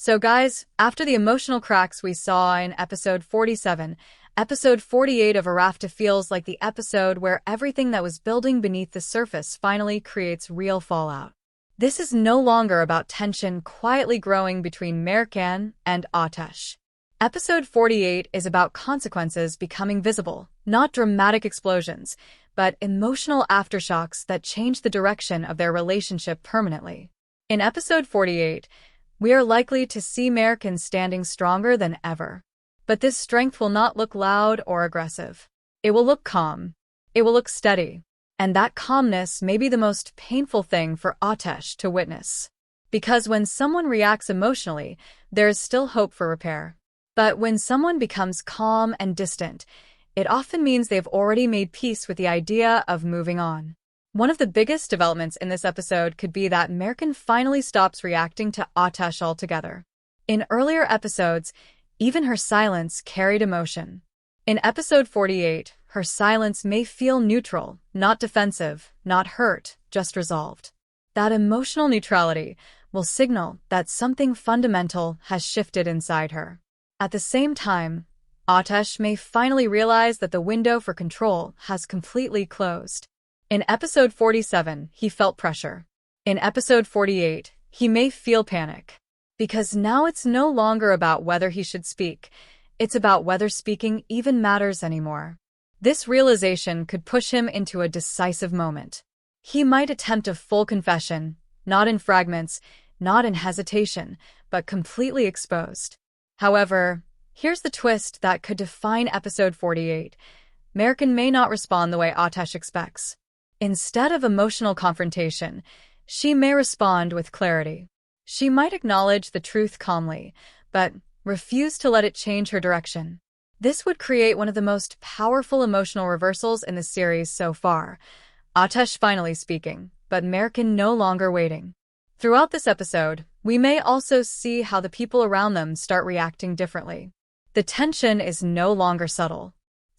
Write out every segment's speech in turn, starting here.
So guys, after the emotional cracks we saw in episode 47, episode 48 of Arafta feels like the episode where everything that was building beneath the surface finally creates real fallout. This is no longer about tension quietly growing between Merkan and Ateş. Episode 48 is about consequences becoming visible, not dramatic explosions, but emotional aftershocks that change the direction of their relationship permanently. In episode 48, we are likely to see Merkan standing stronger than ever. But this strength will not look loud or aggressive. It will look calm. It will look steady. And that calmness may be the most painful thing for Ateş to witness. Because when someone reacts emotionally, there is still hope for repair. But when someone becomes calm and distant, it often means they've already made peace with the idea of moving on. One of the biggest developments in this episode could be that Merkan finally stops reacting to Ateş altogether. In earlier episodes, even her silence carried emotion. In episode 48, her silence may feel neutral, not defensive, not hurt, just resolved. That emotional neutrality will signal that something fundamental has shifted inside her. At the same time, Ateş may finally realize that the window for control has completely closed. In episode 47, he felt pressure. In episode 48, he may feel panic. Because now it's no longer about whether he should speak, it's about whether speaking even matters anymore. This realization could push him into a decisive moment. He might attempt a full confession, not in fragments, not in hesitation, but completely exposed. However, here's the twist that could define episode 48. Merkan may not respond the way Ateş expects. Instead of emotional confrontation, she may respond with clarity. She might acknowledge the truth calmly, but refuse to let it change her direction. This would create one of the most powerful emotional reversals in the series so far. Ateş finally speaking, but Merkan no longer waiting. Throughout this episode, we may also see how the people around them start reacting differently. The tension is no longer subtle.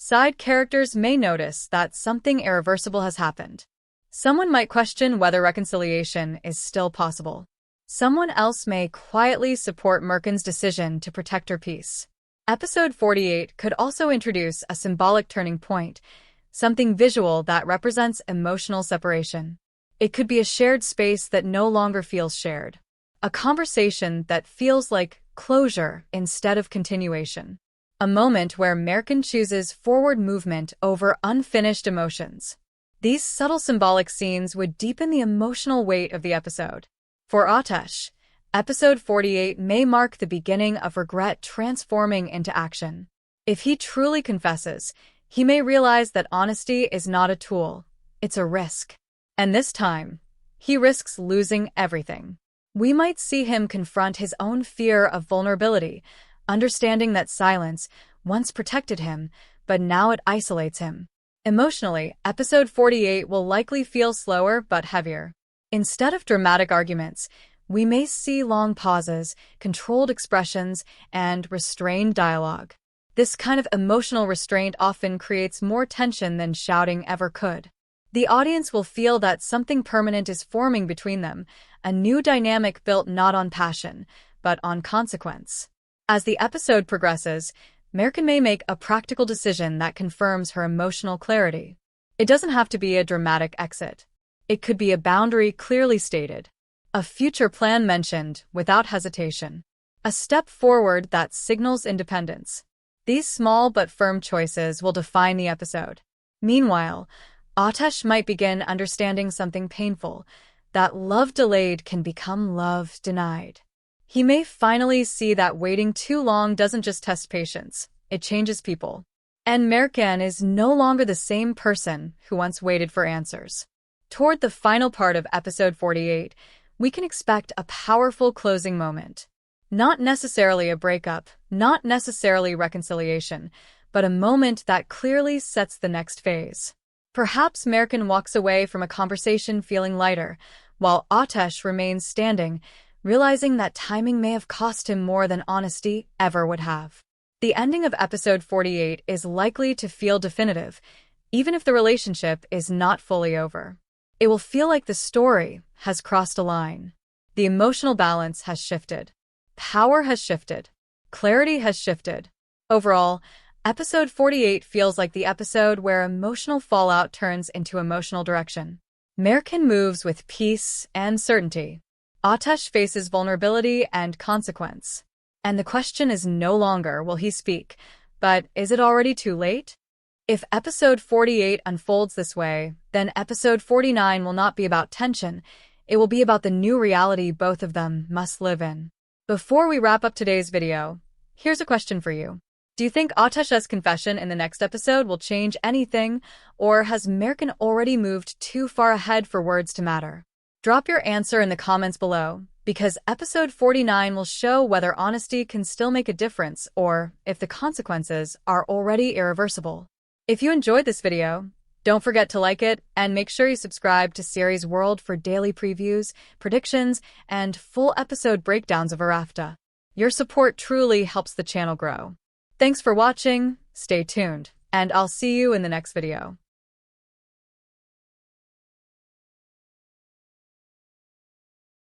Side characters may notice that something irreversible has happened. Someone might question whether reconciliation is still possible. Someone else may quietly support Merkan's decision to protect her peace. Episode 48 could also introduce a symbolic turning point, something visual that represents emotional separation. It could be a shared space that no longer feels shared. A conversation that feels like closure instead of continuation. A moment where Merkan chooses forward movement over unfinished emotions. These subtle symbolic scenes would deepen the emotional weight of the episode. For Ateş, episode 48 may mark the beginning of regret transforming into action. If he truly confesses, he may realize that honesty is not a tool, it's a risk. And this time, he risks losing everything. We might see him confront his own fear of vulnerability, understanding that silence once protected him, but now it isolates him. Emotionally, episode 48 will likely feel slower but heavier. Instead of dramatic arguments, we may see long pauses, controlled expressions, and restrained dialogue. This kind of emotional restraint often creates more tension than shouting ever could. The audience will feel that something permanent is forming between them, a new dynamic built not on passion, but on consequence. As the episode progresses, Merkan may make a practical decision that confirms her emotional clarity. It doesn't have to be a dramatic exit. It could be a boundary clearly stated, a future plan mentioned without hesitation, a step forward that signals independence. These small but firm choices will define the episode. Meanwhile, Ateş might begin understanding something painful, that love delayed can become love denied. He may finally see that waiting too long doesn't just test patience, it changes people. And Merkan is no longer the same person who once waited for answers. Toward the final part of episode 48, we can expect a powerful closing moment. Not necessarily a breakup, not necessarily reconciliation, but a moment that clearly sets the next phase. Perhaps Merkan walks away from a conversation feeling lighter, while Ateş remains standing, realizing that timing may have cost him more than honesty ever would have. The ending of episode 48 is likely to feel definitive, even if the relationship is not fully over. It will feel like the story has crossed a line. The emotional balance has shifted. Power has shifted. Clarity has shifted. Overall, episode 48 feels like the episode where emotional fallout turns into emotional direction. Merkin moves with peace and certainty. Ateş faces vulnerability and consequence. And the question is no longer will he speak, but is it already too late? If episode 48 unfolds this way, then episode 49 will not be about tension. It will be about the new reality both of them must live in. Before we wrap up today's video, here's a question for you. Do you think Ateş's confession in the next episode will change anything, or has Merkin already moved too far ahead for words to matter? Drop your answer in the comments below, because episode 49 will show whether honesty can still make a difference or if the consequences are already irreversible. If you enjoyed this video, don't forget to like it and make sure you subscribe to Series World for daily previews, predictions, and full episode breakdowns of Arafta. Your support truly helps the channel grow. Thanks for watching, stay tuned, and I'll see you in the next video.